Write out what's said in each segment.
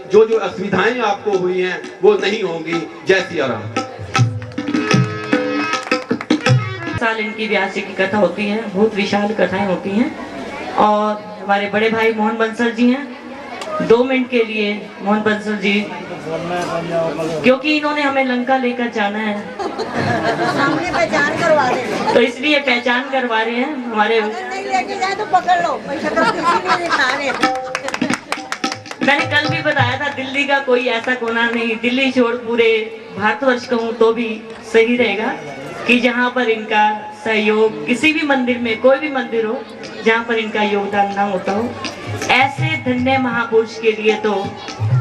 जो जो असुविधाएं आपको हुई हैं वो नहीं होंगी। जय सिया राम। साल इनकी व्यास जी की कथा होती है, बहुत विशाल कथाएं होती हैं। और हमारे बड़े भाई मोहन बंसल जी हैं, 2 मिनट के लिए मोहन बंसल जी, क्योंकि इन्होंने हमें लंका लेकर जाना है सामने पहचान करवा रहे तो इसलिए पहचान करवा रहे हैं हमारे। अगर नहीं लेके जाए तो पकड़ लो, पैसा तो इसीलिए दिखा रहे थे। मैंने कल भी बताया था, दिल्ली का कोई ऐसा कोना नहीं, दिल्ली छोड़ पूरे भारतवर्ष कहूँ तो भी सही रहेगा, कि जहाँ पर इनका सहयोग किसी भी मंदिर में, कोई भी मंदिर हो जहाँ पर इनका योगदान ना होता हो। ऐसे धन्य महापुरुष के लिए तो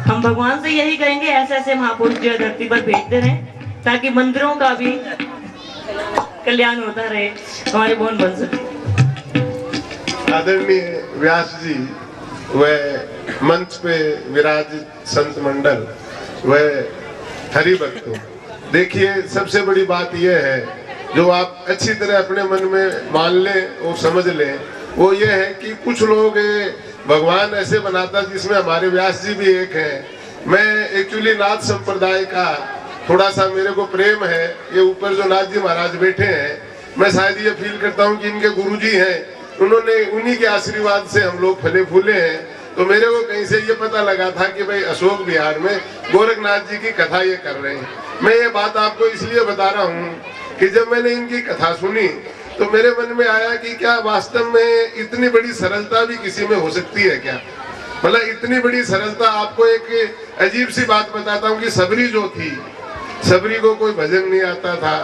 हम भगवान से यही कहेंगे, ऐसे ऐसे महापुरुष जो है धरती पर भेजते रहें, ताकि मंदिरों का भी कल्याण होता रहे। हमारे मोहन बंसल आदरणीय व्यास जी व मंच पे विराजित संत मंडल व हरि भक्तों, देखिए सबसे बड़ी बात यह है जो आप अच्छी तरह अपने मन में मान लें और समझ लें, वो ये है कि कुछ लोग भगवान ऐसे बनाता जिसमें हमारे व्यास जी भी एक हैं। मैं एक्चुअली नाथ संप्रदाय का थोड़ा सा मेरे को प्रेम है। ये ऊपर जो नाथ जी महाराज बैठे हैं, मैं शायद ये फील करता हूँ कि इनके गुरुजी हैं, उन्होंने उन्हीं के आशीर्वाद से हम लोग फले फूले हैं। तो मेरे को कहीं से ये पता लगा था कि भाई अशोक विहार में गोरखनाथ जी की कथा ये कर रहे हैं। मैं ये बात आपको इसलिए बता रहा हूँ कि जब मैंने इनकी कथा सुनी तो मेरे मन में आया कि क्या वास्तव में इतनी बड़ी सरलता भी किसी में हो सकती है क्या? मतलब इतनी बड़ी सरलता। आपको एक अजीब सी बात बताता हूँ कि सबरी जो थी, सबरी को कोई भजन नहीं आता था,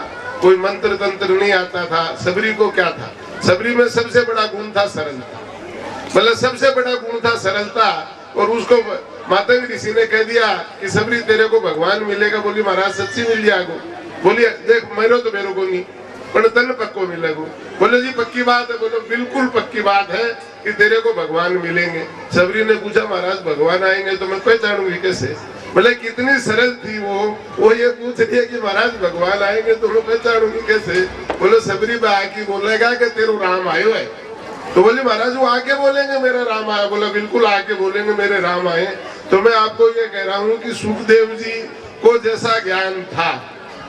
कोई मंत्र तंत्र नहीं आता था। सबरी को क्या था? सबरी में सबसे बड़ा गुण था सरलता। मतलब सबसे बड़ा गुण था सरलता। और उसको मातंग ऋषि ने कह दिया कि सबरी तेरे को भगवान मिलेगा। बोली महाराज सच्ची मिल जाएगा। बोलिए देख मेरो तो मेरे को नहीं, पर तन पक्को मिलेगा। बोले जी पक्की बात है? बोलो बिल्कुल पक्की बात है कि तेरे को भगवान मिलेंगे। सबरी ने पूछा महाराज भगवान आएंगे तो मैं पहचानूंगी कैसे? मतलब कितनी सरल थी वो ये पूछ रही है कि महाराज भगवान आएंगे तो मैं पहचानूंगी कैसे? बोलो सबरी बा की बोलेगा कि तेरो राम आयो है। तो बोले महाराज वो आके बोलेंगे मेरा राम आया। बोला बिल्कुल आके बोलेंगे मेरे राम आए। तो मैं आपको ये कह रहा हूँ कि सुखदेव जी को जैसा ज्ञान था,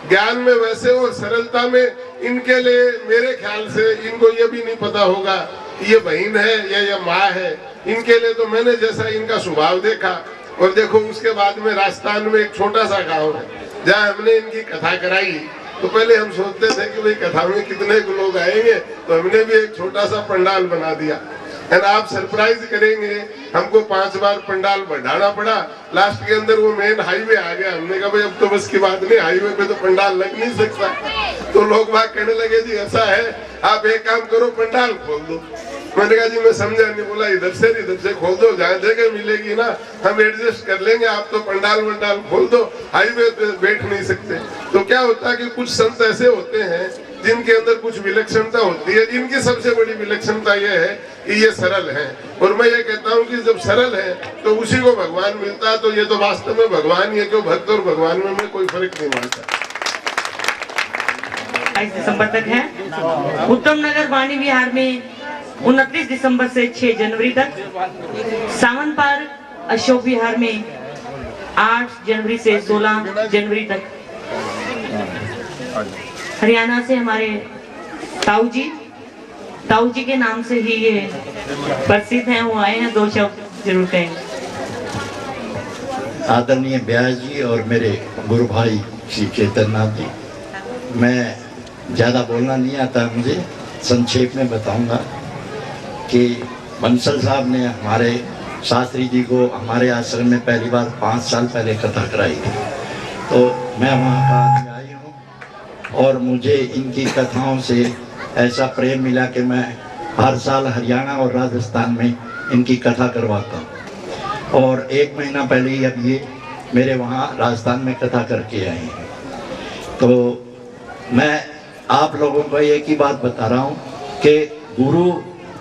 ज्ञान में वैसे और सरलता में इनके लिए मेरे ख्याल से इनको ये भी नहीं पता होगा कि ये बहन है या ये माँ है। इनके लिए तो मैंने जैसा इनका स्वभाव देखा। और देखो उसके बाद में राजस्थान में एक छोटा सा गांव है जहाँ हमने इनकी कथा कराई। तो पहले हम सोचते थे कि भाई कथा में कितने लोग आएंगे, तो हमने भी एक छोटा सा पंडाल बना दिया। एंड आप सरप्राइज करेंगे, हमको 5 बार पंडाल बढ़ाना पड़ा। लास्ट के अंदर वो मेन हाईवे आ गया। हमने कहा भाई अब तो बस की बात नहीं, हाईवे पे तो पंडाल लग नहीं सकता। तो लोग बात कहने लगे जी ऐसा है, आप एक काम करो पंडाल खोल दो। मैंने कहा जी मैं समझा नहीं। बोला इधर से खोल दो, जहाँ जगह मिलेगी ना हम एडजस्ट कर लेंगे। आप तो पंडाल खोल दो, हाईवे पे बैठ नहीं सकते। तो क्या होता है कि कुछ संत ऐसे होते हैं जिनके अंदर कुछ विलक्षणता होती है। इनकी सबसे बड़ी विलक्षणता यह है कि ये सरल है। और मैं ये कहता हूँ कि जब सरल है तो उसी को भगवान मिलता है। तो ये तो वास्तव में भगवान ही है, जो भक्त और भगवान में कोई फर्क नहीं मानता। 22 दिसंबर तक है। उत्तम नगर वाणी विहार में 29 दिसंबर से 6 जनवरी तक, सावन पार्क अशोक विहार में 8 जनवरी से 16 जनवरी तक। हरियाणा से हमारे ताऊ जी के नाम से ही ये प्रसिद्ध हैं, वो आए हैं, 2 शब्द जरूर कहेंगे। आदरणीय व्यास जी और मेरे गुरु भाई श्री चैतन्यनाथ जी, मैं ज़्यादा बोलना नहीं आता मुझे, संक्षेप में बताऊंगा कि बंसल साहब ने हमारे शास्त्री जी को हमारे आश्रम में पहली बार 5 साल पहले कथा कराई थी। तो मैं वहाँ का आदमी आई हूँ और मुझे इनकी कथाओं से ऐसा प्रेम मिला कि मैं हर साल हरियाणा और राजस्थान में इनकी कथा करवाता हूँ। और 1 महीना पहले ही अब ये मेरे वहाँ राजस्थान में कथा करके आए हैं। तो मैं आप लोगों को एक ही बात बता रहा हूँ कि गुरु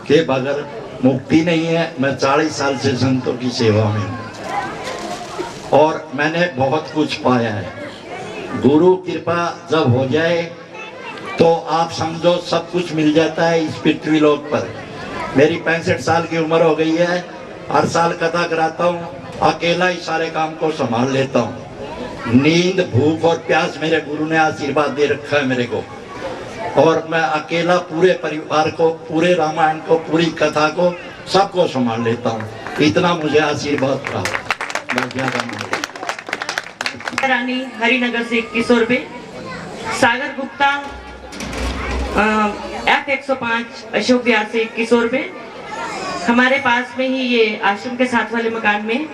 के बगैर मुक्ति नहीं है। मैं 40 साल से संतों की सेवा में हूँ और मैंने बहुत कुछ पाया है। गुरु कृपा जब हो जाए तो आप समझो सब कुछ मिल जाता है इस पृथ्वी लोक पर। मेरी 65 साल की उम्र हो गई है, हर साल कथा कराता हूँ अकेला ही सारे काम को संभाल लेता हूँ। नींद, भूख और प्यास मेरे गुरु ने आशीर्वाद दे रखा है मेरे को, और मैं अकेला पूरे परिवार को, पूरे रामायण को, पूरी कथा को, सबको संभाल लेता हूँ। इतना मुझे आशीर्वाद था, मैं ज्यादा नहीं। रानी हरिनगर से 2100 रुपए। सागर गुप्ता F105 अशोक विहार से 2100 रुपए। हमारे पास में ही ये आश्रम के साथ वाले मकान में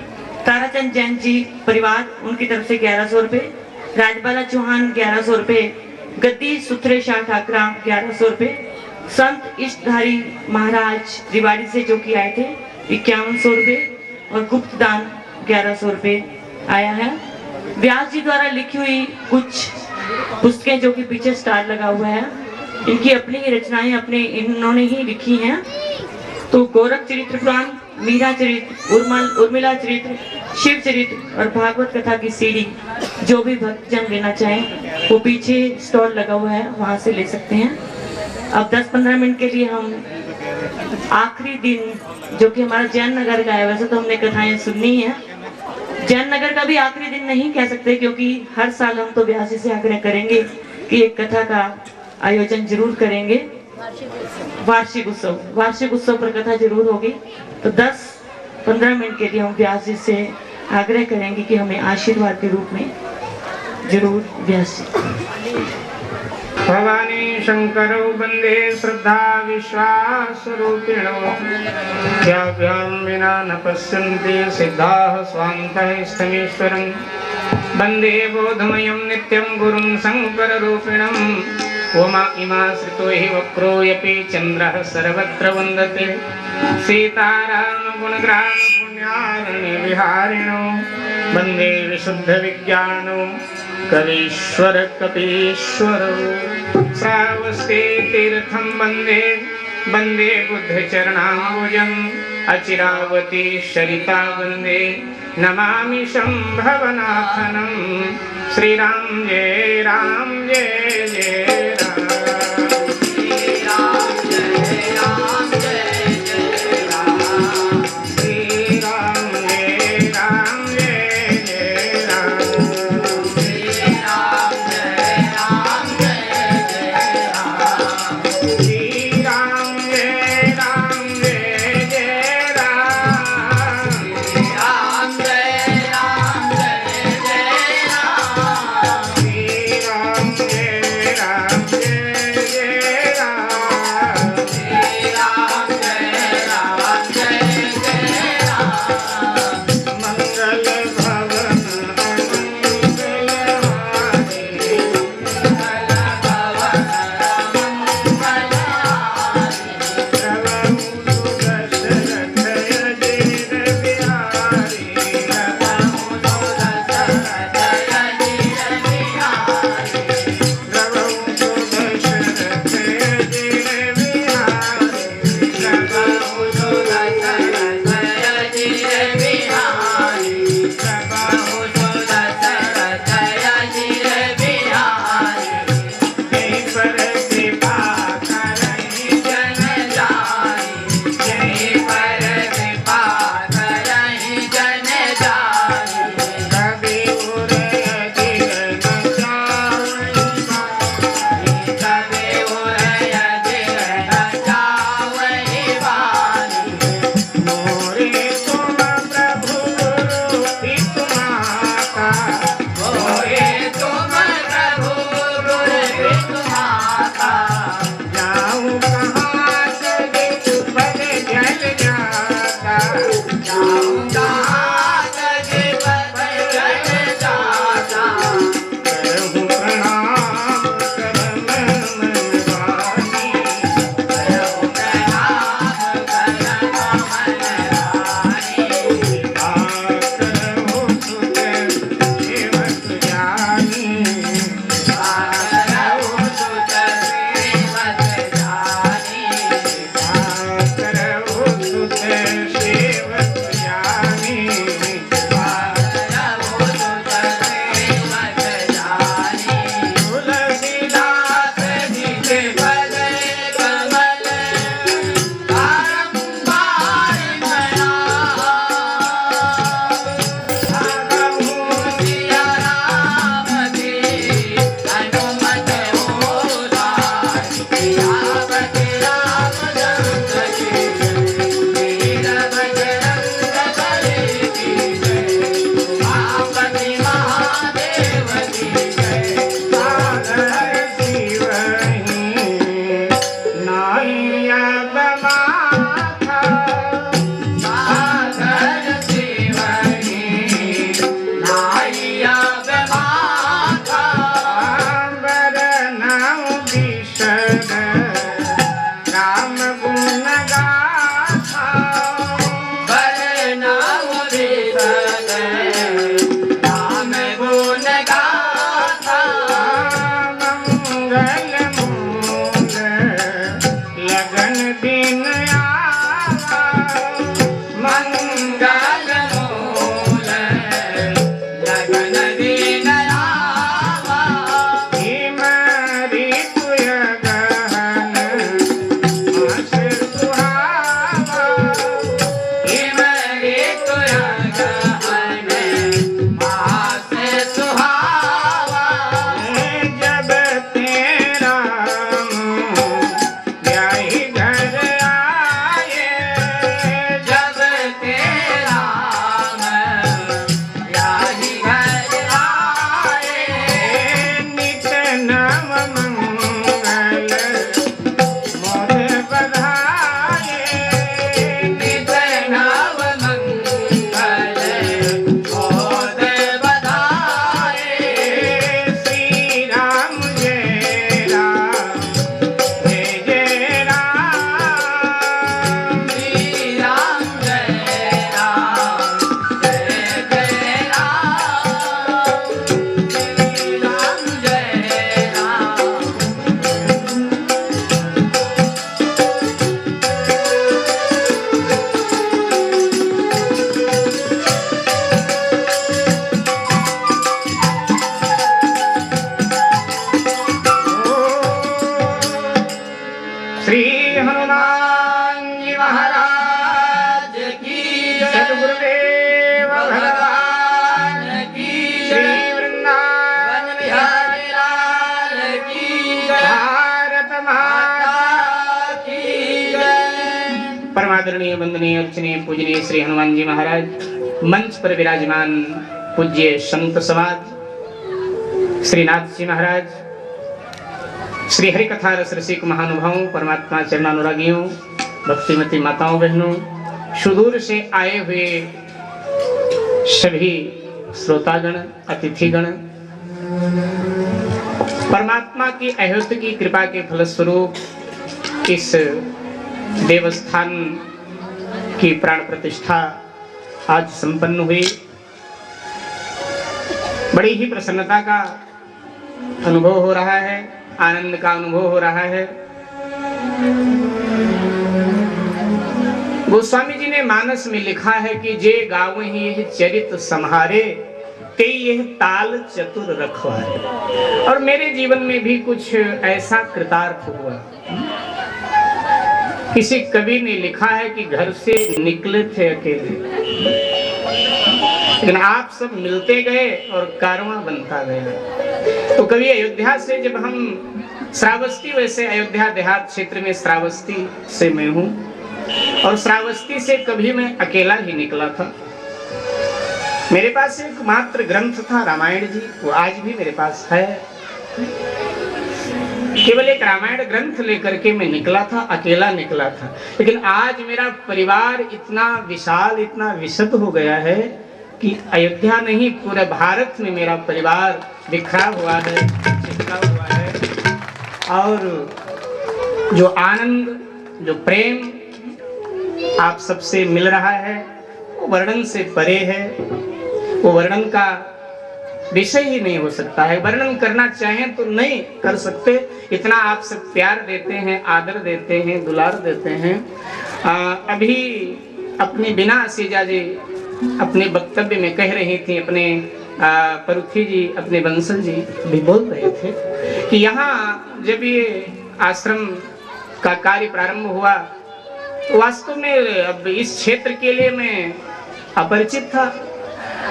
ताराचंद जैन जी परिवार, उनकी तरफ से 1100 रुपए। राजबाला चौहान 1100 रुपए। गद्दी सुथरे शाह ठाकरा 1100 रुपए। संत इष्टधारी महाराज रिवाड़ी से जो कि आए थे 5100 रुपए। और गुप्त दान 1100 रुपए आया है। व्यास जी द्वारा लिखी हुई कुछ पुस्तकें जो कि पीछे स्टार लगा हुआ है, इनकी अपनी ही रचनाएं अपने इन्होंने ही लिखी हैं। तो गोरख चरित्र पुराण, मीरा चरित्र, उर्मिला चरित्र, शिव चरित्र और भागवत कथा की सीडी जो भी भक्तजन लेना चाहें वो पीछे स्टॉल लगा हुआ है, वहां से ले सकते हैं। अब 10-15 मिनट के लिए हम आखिरी दिन जो कि हमारा जैन नगर का है, वैसे तो हमने कथाएं सुननी है, जैन नगर का भी आखिरी दिन नहीं कह सकते क्योंकि हर साल हम तो व्यास जी से आग्रह करेंगे कि एक कथा का आयोजन जरूर करेंगे। वार्षिक उत्सव पर कथा जरूर होगी। तो 10-15 मिनट के लिए हम व्यास जी से आग्रह करेंगे कि हमें आशीर्वाद के रूप में जरूर व्यास जी। भवानी शंकरौ वंदे श्रद्धा विश्वास रूपिणो याभ्यां विना न पश्यन्ति सिद्धाः स्वान्तः स्थमीश्वरं वंदे बोधमयं नित्यं गुरुं शंकर रूपिणं उमा इमा श्रितो हि वक्रोऽपि चन्द्रः सर्वत्र वन्दते सीताराम गुणग्राम पुण्यारण्य विहारिणो वंदे विशुद्ध विज्ञानो कवीश्वर कपीश्वरो श्रावस्ते तीर्थं वंदे वंदे बुद्ध चरणाम्बुजम् अचिरावती सरिता वंदे नमामि शंभवनाथनं श्रीराम जय राम जय जय राम। राम आदरणीय वंदनीय अर्चनीय पूजनीय श्री हनुमान जी महाराज, मंच पर विराजमान पूज्य संत समाज, श्रीनाथ जी महाराज, श्री हरि कथा रस रसिक महानुभावों, परमात्मा चरणानुरागियों, भक्तिमती माताओं बहनों, सुदूर से आए हुए सभी श्रोतागण, अतिथिगण, परमात्मा की अहृत की कृपा के फलस्वरूप इस देवस्थान की प्राण प्रतिष्ठा आज संपन्न हुई। बड़ी ही प्रसन्नता का अनुभव हो रहा है, आनंद का अनुभव हो रहा है। गोस्वामी जी ने मानस में लिखा है कि जे गाँव ही यह चरित सम्हारे, कई यह ताल चतुर रखवारे। और मेरे जीवन में भी कुछ ऐसा कृतार्थ हुआ। किसी कवि ने लिखा है कि घर से निकले थे अकेले, लेकिन आप सब मिलते गए और कारवां बनता गया। तो कभी अयोध्या से जब हम श्रावस्ती, वैसे अयोध्या देहात क्षेत्र में श्रावस्ती से मैं हूँ, और श्रावस्ती से कभी मैं अकेला ही निकला था। मेरे पास एक मात्र ग्रंथ था रामायण जी, वो आज भी मेरे पास है। केवल एक रामायण ग्रंथ लेकर के मैं निकला था, अकेला निकला था। लेकिन आज मेरा परिवार इतना विशाल, इतना विशद हो गया है कि अयोध्या नहीं, पूरे भारत में मेरा परिवार बिखरा हुआ है, चिपका हुआ है। और जो आनंद, जो प्रेम आप सबसे मिल रहा है, वो वर्णन से परे है। वो वर्णन का विषय ही नहीं हो सकता है। वर्णन करना चाहें तो नहीं कर सकते। इतना आप सब प्यार देते हैं, आदर देते हैं, दुलार देते हैं। अभी अपने बिना सीजा जी अपने वक्तव्य में कह रही थी, अपने परुथी जी, अपने बंसल जी भी बोल रहे थे कि यहाँ जब ये आश्रम का कार्य प्रारंभ हुआ तो वास्तव में अब इस क्षेत्र के लिए मैं अपरिचित था।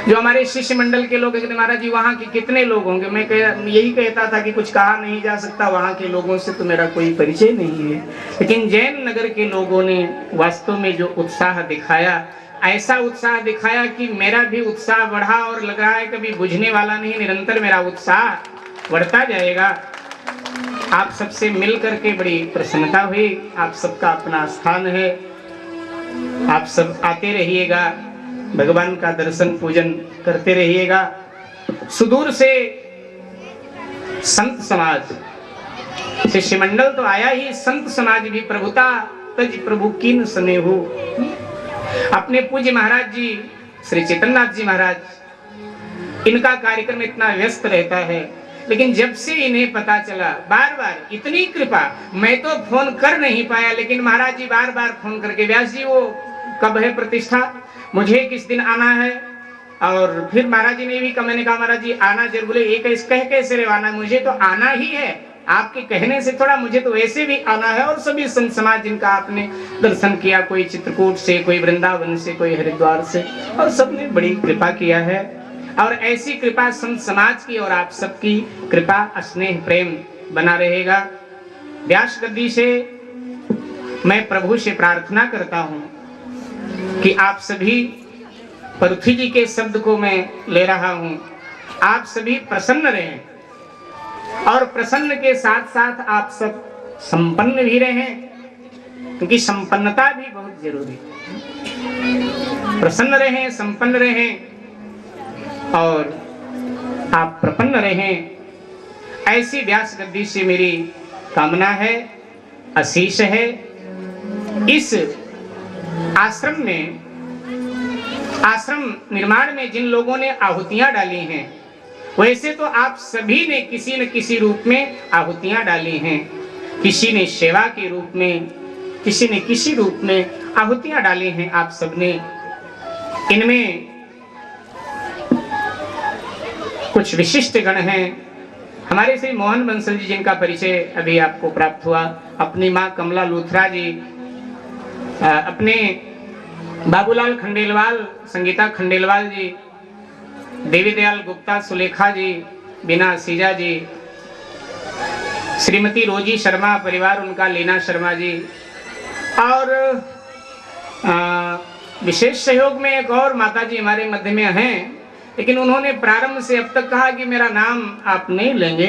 जो हमारे शिष्य मंडल के लोग कहते महाराज जी वहाँ के कितने लोग होंगे, मैं यही कहता था कि कुछ कहा नहीं जा सकता, वहाँ के लोगों से तो मेरा कोई परिचय नहीं है। लेकिन जैन नगर के लोगों ने वास्तव में जो उत्साह दिखाया, ऐसा उत्साह दिखाया कि मेरा भी उत्साह बढ़ा और लग रहा है कभी बुझने वाला नहीं, निरंतर मेरा उत्साह बढ़ता जाएगा। आप सबसे मिल करके बड़ी प्रसन्नता हुई। आप सबका अपना स्थान है, आप सब आते रहिएगा, भगवान का दर्शन पूजन करते रहिएगा। सुदूर से संत समाज, शिष्यमंडल तो आया ही, संत समाज भी प्रभुता तज प्रभु कीन स्नेहु। अपने पूज्य महाराज जी श्री चैतन्यनाथ जी महाराज, इनका कार्यक्रम इतना व्यस्त रहता है, लेकिन जब से इन्हें पता चला, बार बार इतनी कृपा, मैं तो फोन कर नहीं पाया, लेकिन महाराज जी बार बार फोन करके, व्यास जी वो कब है प्रतिष्ठा, मुझे किस दिन आना है। और फिर महाराज जी ने भी कहा, मैंने कहा महाराज जी आना जरूर। बोले एक कह कैसे रवाना, मुझे तो आना ही है, आपके कहने से थोड़ा, मुझे तो वैसे भी आना है। और सभी संत समाज जिनका आपने दर्शन किया, कोई चित्रकूट से, कोई वृंदावन से, कोई हरिद्वार से, और सबने बड़ी कृपा किया है। और ऐसी कृपा संत समाज की और आप सबकी कृपा, स्नेह, प्रेम बना रहेगा। व्यास गद्दी से मैं प्रभु से प्रार्थना करता हूँ कि आप सभी, परुथी जी के शब्द को मैं ले रहा हूं, आप सभी प्रसन्न रहें, और प्रसन्न के साथ साथ आप सब संपन्न भी रहें, क्योंकि संपन्नता भी बहुत जरूरी है। प्रसन्न रहें, संपन्न रहें, और आप प्रपन्न रहें, ऐसी व्यास गद्दी से मेरी कामना है, आशीष है। इस आश्रम में, आश्रम निर्माण में जिन लोगों ने आहुतियां डाली हैं, वैसे तो आप सभी ने किसी न किसी रूप में आहुतियां डाली हैं। किसी ने सेवा के रूप में, किसी ने किसी रूप में आहुतियां डाली हैं आप सबने। इनमें कुछ विशिष्ट गण हैं। हमारे श्री मोहन बंसल जी, जिनका परिचय अभी आपको प्राप्त हुआ, अपनी माँ कमला लूथरा जी, अपने बाबूलाल खंडेलवाल, संगीता खंडेलवाल जी, देवी दयाल गुप्ता, सुलेखा जी, बीना सीजा जी, श्रीमती रोजी शर्मा परिवार उनका, लीना शर्मा जी, और विशेष सहयोग में एक और माता जी हमारे मध्य में हैं, लेकिन उन्होंने प्रारंभ से अब तक कहा कि मेरा नाम आप नहीं लेंगे।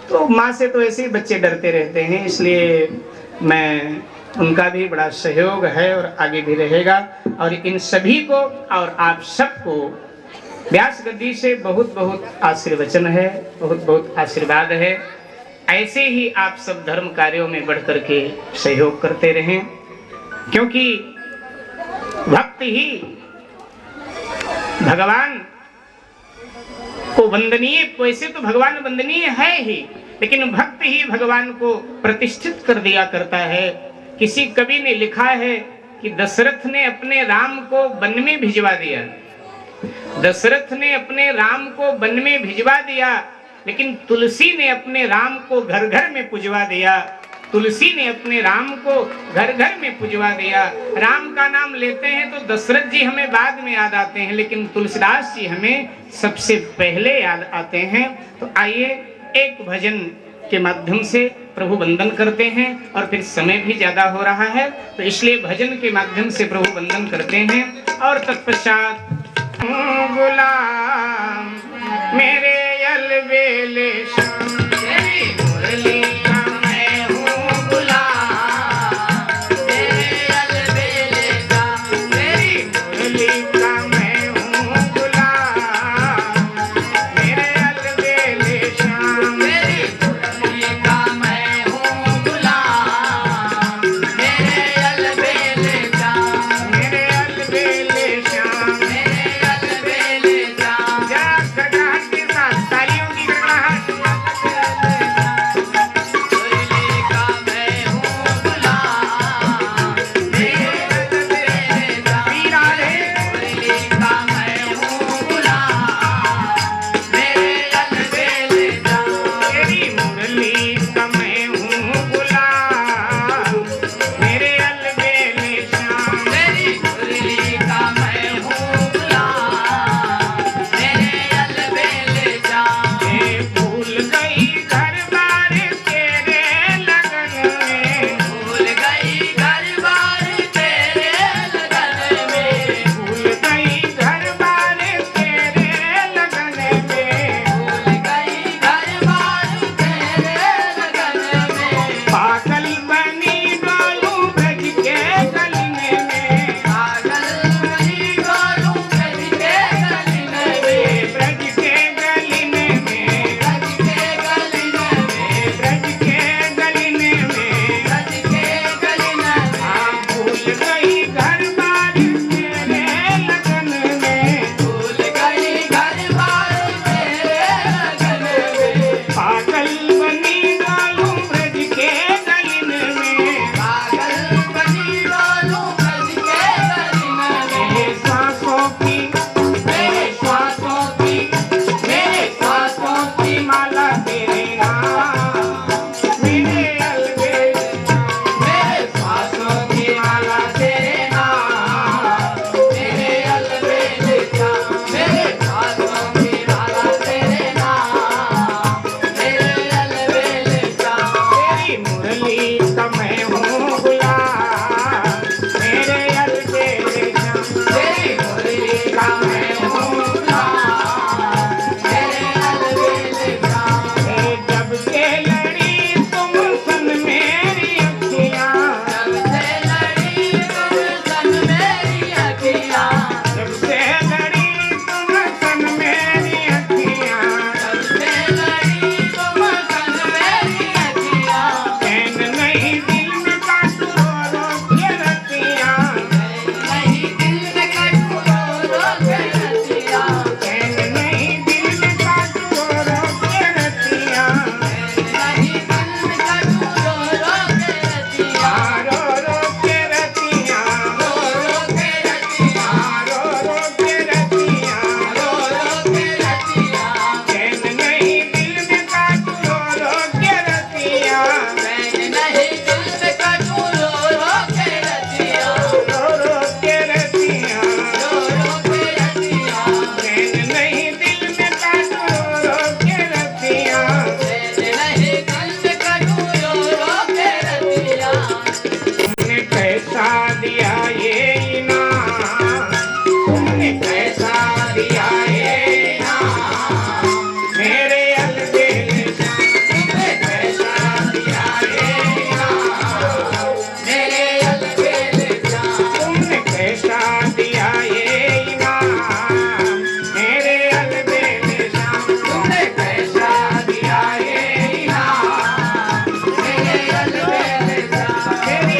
तो माँ से तो ऐसे ही बच्चे डरते रहते हैं, इसलिए मैं उनका भी बड़ा सहयोग है और आगे भी रहेगा। और इन सभी को और आप सबको व्यास गद्दी से बहुत बहुत आशीर्वचन है, बहुत बहुत आशीर्वाद है। ऐसे ही आप सब धर्म कार्यों में बढ़ करके सहयोग करते रहें, क्योंकि भक्त ही भगवान को वंदनीय, वैसे तो भगवान वंदनीय है ही, लेकिन भक्त ही भगवान को प्रतिष्ठित कर दिया करता है। किसी कवि ने लिखा है कि दशरथ ने अपने राम को वन में भिजवा दिया, दशरथ ने अपने राम को वन में भिजवा दिया, लेकिन तुलसी ने अपने राम को घर घर में पुजवा दिया। तुलसी ने अपने राम को घर घर में पुजवा दिया। राम का नाम लेते हैं तो दशरथ जी हमें बाद में याद आते हैं, लेकिन तुलसीदास जी हमें सबसे पहले याद आते हैं। तो आइए एक भजन के माध्यम से प्रभु वंदन करते हैं, और फिर समय भी ज्यादा हो रहा है, तो इसलिए भजन के माध्यम से प्रभु वंदन करते हैं। और तत्पश्चात गुलाम मेरे अलबेले शाम, तेरी मुरली का मैं हूँ गुलाम, मेरे अलबेले का, तेरी मुरली का मैं हूँ गुलाम, मेरे अलबेले शाम, तेरी मुरली का मैं हूँ गुलाम, मेरे अलबेले का, मेरे अलबेले शाम, मेरे अलबेले शाम।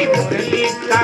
मुरली का